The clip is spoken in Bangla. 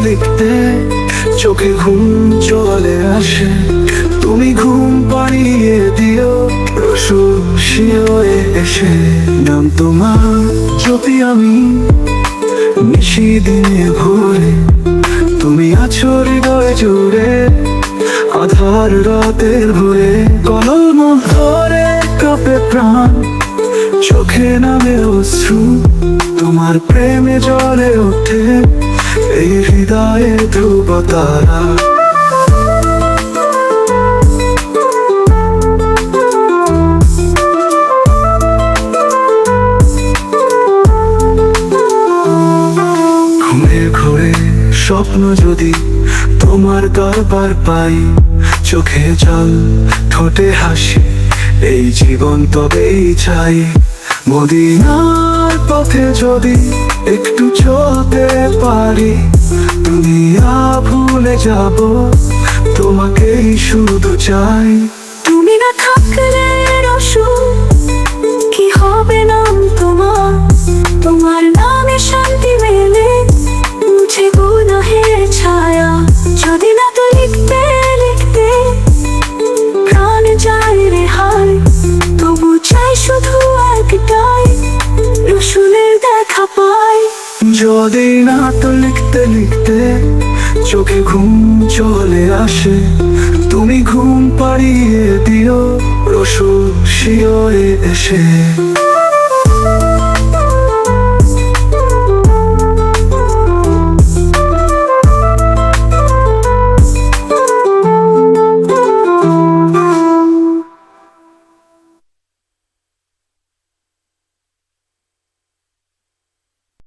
লিখতে চোখে ঘুম চলে আসে। তুমি ঘুম পাড়িয়ে দিও রসুশি হয়ে এসে। নাম তোমার যদি আমি নিশি দিনে ভোরে, তুমি আছো হৃদয় জুড়ে আধার রাতের ভোরে। কলম ধরে কাঁপে প্রাণ, চোখে নামে অশ্রু, তোমার প্রেমে জ্বলে ওঠে এই হৃদয়ে ধ্রুব তারা। ঘুমে ঘোরে স্বপ্ন যদি তোমার দরবার পাই, চোখে জল ঠোঁটে হাসি, এই জীবন তবেই চাই। মদিনার পথে যদি একটু চলতে পারি, দুনিয়া ভুলে যাব, তোমাকেই শুধু চাই। তুমি না থাকলে রসুল কি হবে নাম তোমার, তোমার নামে শান্তি মেলে মুছে গুনাহের ছায়া। যদি না তো লিখতে লিখতে প্রাণ যায় রেহাই, তবু চাই শুধু একটাই রসুলের দেখা পাই। যদি না তো লিখতে লিখতে চোখে ঘুম চলে আসে, তুমি ঘুম পাড়িয়ে দিও রসুশি হয়ে এসে।